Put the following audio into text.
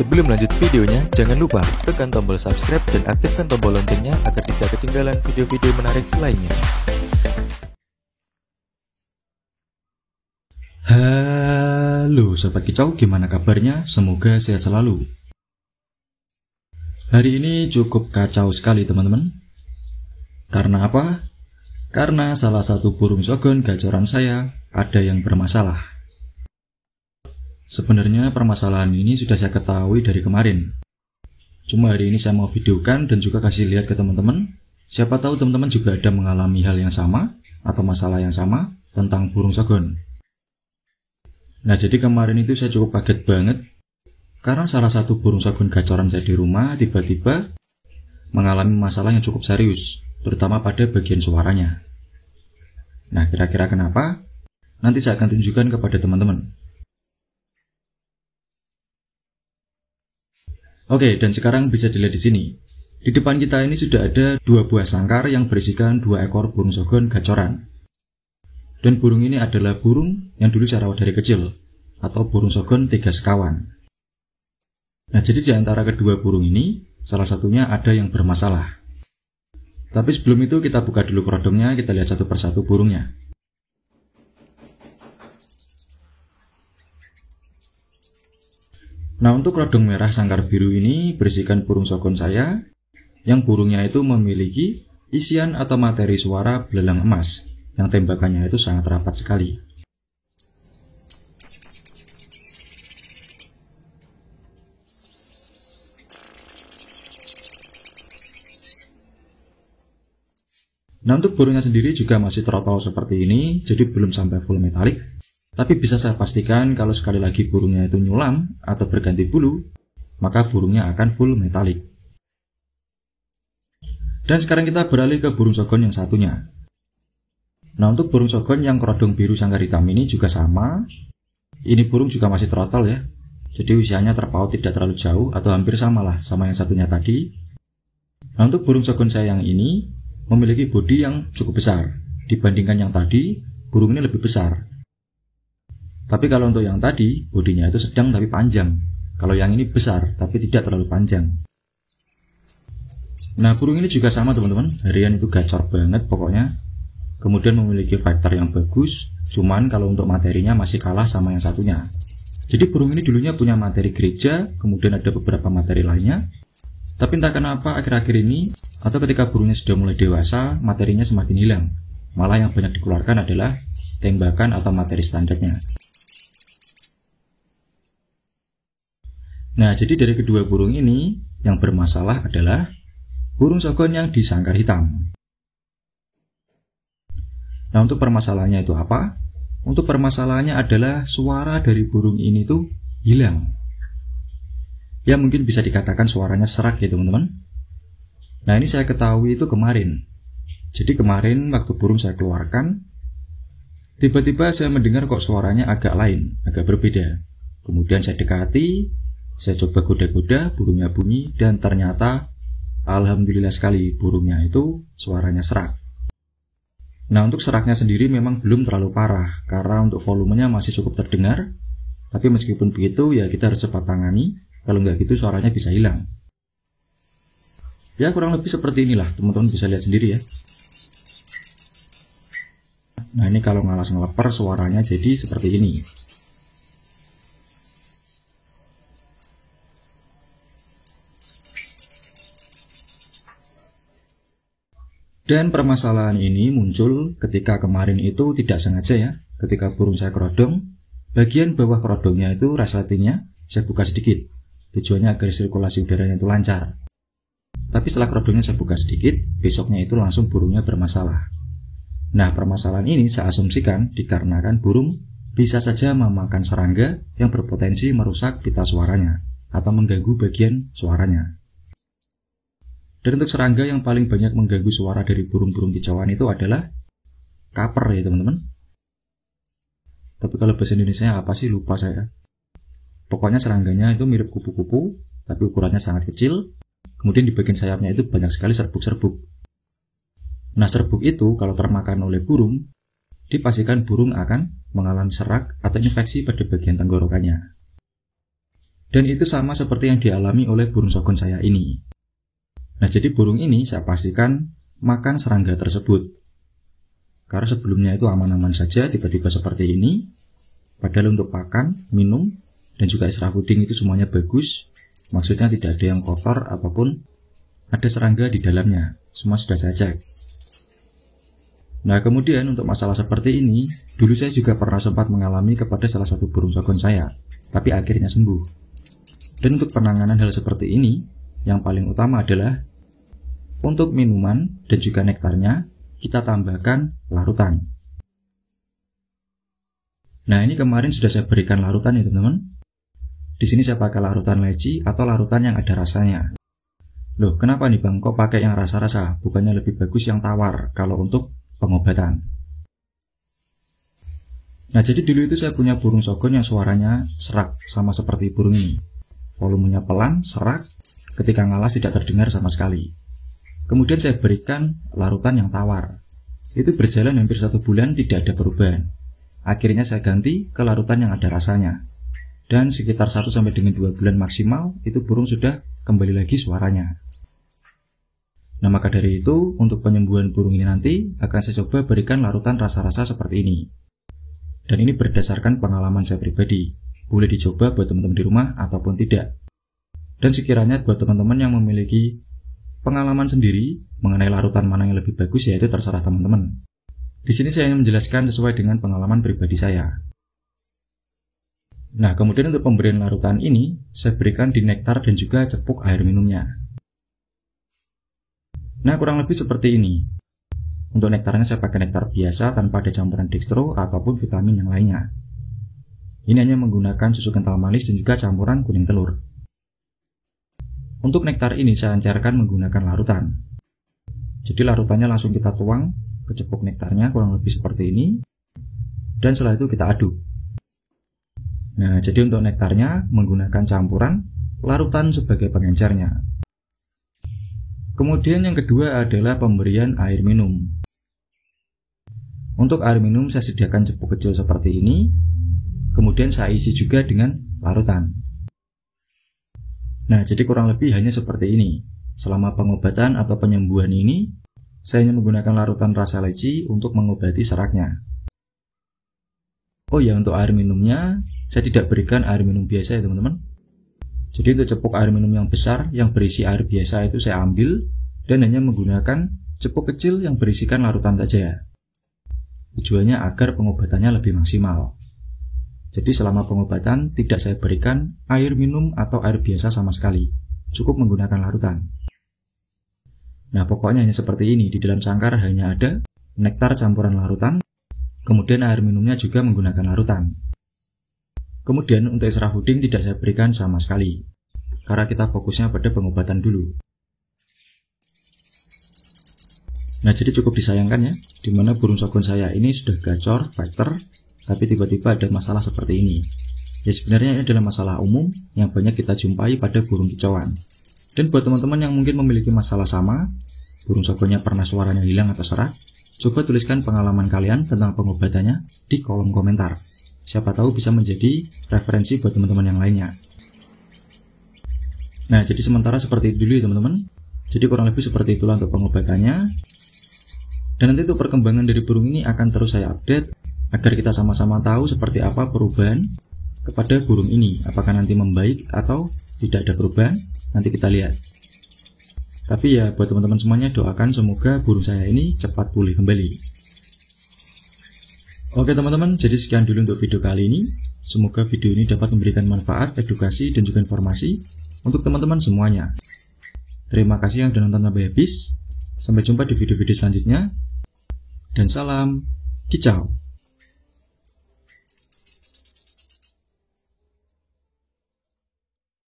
Sebelum lanjut videonya, jangan lupa tekan tombol subscribe dan aktifkan tombol loncengnya agar tidak ketinggalan video-video menarik lainnya. Halo Sobat Kicau, gimana kabarnya? Semoga sehat selalu. Hari ini cukup kacau sekali teman-teman. Karena apa? Karena salah satu burung sogon gacoran saya ada yang bermasalah. Sebenarnya permasalahan ini sudah saya ketahui dari kemarin. Cuma hari ini saya mau videokan dan juga kasih lihat ke teman-teman. Siapa tahu teman-teman juga ada mengalami hal yang sama atau masalah yang sama tentang burung sogon. Nah, jadi kemarin itu saya cukup kaget banget karena salah satu burung sogon gacoran saya di rumah tiba-tiba mengalami masalah yang cukup serius, terutama pada bagian suaranya. Nah, kira-kira kenapa? Nanti saya akan tunjukkan kepada teman-teman. Oke, dan sekarang bisa dilihat di sini. Di depan kita ini sudah ada dua buah sangkar yang berisikan 2 ekor burung sogon gacoran. Dan burung ini adalah burung yang dulu saya rawat dari kecil, atau burung sogon 3 sekawan. Nah, jadi di antara kedua burung ini, salah satunya ada yang bermasalah. Tapi sebelum itu kita buka dulu kerodongnya, kita lihat satu persatu burungnya. Nah, untuk kerodong merah sangkar biru ini berisikan burung sogon saya, yang burungnya itu memiliki isian atau materi suara belalang emas, yang tembakannya itu sangat rapat sekali. Nah, untuk burungnya sendiri juga masih trotol seperti ini, jadi belum sampai full metalik. Tapi bisa saya pastikan kalau sekali lagi burungnya itu nyulam atau berganti bulu, maka burungnya akan full metalik. Dan sekarang kita beralih ke burung sogon yang satunya. Nah, untuk burung sogon yang kerodong biru sangkar hitam ini juga sama. Ini burung juga masih trotol ya. Jadi usianya terpaut tidak terlalu jauh atau hampir samalah sama yang satunya tadi. Nah, untuk burung sogon saya yang ini memiliki bodi yang cukup besar. Dibandingkan yang tadi, burung ini lebih besar. Tapi kalau untuk yang tadi, bodinya itu sedang tapi panjang. Kalau yang ini besar tapi tidak terlalu panjang. Nah, burung ini juga sama teman-teman. Harian itu gacor banget pokoknya. Kemudian memiliki fighter yang bagus, cuman kalau untuk materinya masih kalah sama yang satunya. Jadi burung ini dulunya punya materi gereja, kemudian ada beberapa materi lainnya. Tapi entah kenapa akhir-akhir ini, atau ketika burungnya sudah mulai dewasa, materinya semakin hilang. Malah yang banyak dikeluarkan adalah tembakan atau materi standarnya. Nah, jadi dari kedua burung ini, yang bermasalah adalah burung sogon yang disangkar hitam. Nah, untuk permasalahannya itu apa? Untuk permasalahannya adalah suara dari burung ini tuh hilang. Ya, mungkin bisa dikatakan suaranya serak ya teman-teman. Nah, ini saya ketahui itu kemarin. Jadi kemarin waktu burung saya keluarkan, tiba-tiba saya mendengar kok suaranya agak lain, agak berbeda. Kemudian saya dekati, saya coba goda-goda, burungnya bunyi, dan ternyata alhamdulillah sekali burungnya itu suaranya serak. Nah, untuk seraknya sendiri memang belum terlalu parah, karena untuk volumenya masih cukup terdengar. Tapi meskipun begitu, ya kita harus cepat tangani, kalau nggak gitu suaranya bisa hilang. Ya, kurang lebih seperti inilah, teman-teman bisa lihat sendiri ya. Nah, ini kalau ngalas ngeleper suaranya jadi seperti ini. Dan permasalahan ini muncul ketika kemarin itu tidak sengaja ya. Ketika burung saya kerodong, bagian bawah kerodongnya itu resletingnya saya buka sedikit. Tujuannya agar sirkulasi udaranya itu lancar. Tapi setelah kerodongnya saya buka sedikit, besoknya itu langsung burungnya bermasalah. Nah, permasalahan ini saya asumsikan dikarenakan burung bisa saja memakan serangga yang berpotensi merusak pita suaranya atau mengganggu bagian suaranya. Dan untuk serangga yang paling banyak mengganggu suara dari burung-burung kicauan itu adalah kaper ya teman-teman. Tapi kalau bahasa Indonesia apa sih lupa saya. Pokoknya serangganya itu mirip kupu-kupu, tapi ukurannya sangat kecil. Kemudian di bagian sayapnya itu banyak sekali serbuk-serbuk. Nah, serbuk itu kalau termakan oleh burung, dipastikan burung akan mengalami serak atau infeksi pada bagian tenggorokannya. Dan itu sama seperti yang dialami oleh burung sogon saya ini. Nah, jadi burung ini saya pastikan makan serangga tersebut. Karena sebelumnya itu aman-aman saja, tiba-tiba seperti ini. Padahal untuk pakan, minum, dan juga extra fooding itu semuanya bagus. Maksudnya tidak ada yang kotor ataupun ada serangga di dalamnya. Semua sudah saya cek. Nah, kemudian untuk masalah seperti ini, dulu saya juga pernah sempat mengalami kepada salah satu burung sogon saya, tapi akhirnya sembuh. Dan untuk penanganan hal seperti ini, yang paling utama adalah untuk minuman dan juga nektarnya, kita tambahkan larutan. Nah, ini kemarin sudah saya berikan larutan ya teman-teman. Di sini saya pakai larutan leci atau larutan yang ada rasanya. Loh, kenapa nih Bang, kok pakai yang rasa-rasa? Bukannya lebih bagus yang tawar kalau untuk pengobatan? Nah, jadi dulu itu saya punya burung sogon yang suaranya serak, sama seperti burung ini. Volumenya pelan, serak, ketika ngalas tidak terdengar sama sekali. Kemudian saya berikan larutan yang tawar. Itu berjalan hampir 1 bulan tidak ada perubahan. Akhirnya saya ganti ke larutan yang ada rasanya. Dan sekitar 1 sampai dengan 2 bulan maksimal, itu burung sudah kembali lagi suaranya. Nah, maka dari itu, untuk penyembuhan burung ini nanti, akan saya coba berikan larutan rasa-rasa seperti ini. Dan ini berdasarkan pengalaman saya pribadi. Boleh dicoba buat teman-teman di rumah ataupun tidak. Dan sekiranya buat teman-teman yang memiliki pengalaman sendiri mengenai larutan mana yang lebih bagus, ya itu terserah teman-teman. Di sini saya ingin menjelaskan sesuai dengan pengalaman pribadi saya. Nah, kemudian untuk pemberian larutan ini, saya berikan di nektar dan juga cepuk air minumnya. Nah, kurang lebih seperti ini. Untuk nektarnya saya pakai nektar biasa tanpa ada campuran dextro ataupun vitamin yang lainnya. Ini hanya menggunakan susu kental manis dan juga campuran kuning telur. Untuk nektar ini saya encerkan menggunakan larutan. Jadi larutannya langsung kita tuang ke cepuk nektarnya kurang lebih seperti ini. Dan setelah itu kita aduk. Nah, jadi untuk nektarnya menggunakan campuran larutan sebagai pengencernya. Kemudian yang kedua adalah pemberian air minum. Untuk air minum saya sediakan cepuk kecil seperti ini. Kemudian saya isi juga dengan larutan. Nah, jadi kurang lebih hanya seperti ini. Selama pengobatan atau penyembuhan ini, saya hanya menggunakan larutan rasa leci untuk mengobati seraknya. Oh ya, untuk air minumnya, saya tidak berikan air minum biasa ya teman-teman. Jadi untuk cepuk air minum yang besar, yang berisi air biasa itu saya ambil, dan hanya menggunakan cepuk kecil yang berisikan larutan saja. Tujuannya agar pengobatannya lebih maksimal. Jadi selama pengobatan tidak saya berikan air minum atau air biasa sama sekali. Cukup menggunakan larutan. Nah, pokoknya hanya seperti ini. Di dalam sangkar hanya ada nektar campuran larutan. Kemudian air minumnya juga menggunakan larutan. Kemudian untuk extra fooding tidak saya berikan sama sekali. Karena kita fokusnya pada pengobatan dulu. Nah, jadi cukup disayangkan ya. Dimana burung sogon saya ini sudah gacor, fighter, tapi tiba-tiba ada masalah seperti ini. Ya sebenarnya ini adalah masalah umum yang banyak kita jumpai pada burung kicauan. Dan buat teman-teman yang mungkin memiliki masalah sama, burung sogonnya pernah suaranya hilang atau serak, coba tuliskan pengalaman kalian tentang pengobatannya di kolom komentar. Siapa tahu bisa menjadi referensi buat teman-teman yang lainnya. Nah, jadi sementara seperti itu dulu ya teman-teman. Jadi kurang lebih seperti itulah untuk pengobatannya. Dan nanti untuk perkembangan dari burung ini akan terus saya update agar kita sama-sama tahu seperti apa perubahan kepada burung ini. Apakah nanti membaik atau tidak ada perubahan, nanti kita lihat. Tapi ya buat teman-teman semuanya, doakan semoga burung saya ini cepat pulih kembali. Oke teman-teman, jadi sekian dulu untuk video kali ini. Semoga video ini dapat memberikan manfaat, edukasi, dan juga informasi untuk teman-teman semuanya. Terima kasih yang sudah nonton sampai habis. Sampai jumpa di video-video selanjutnya. Dan salam kicau.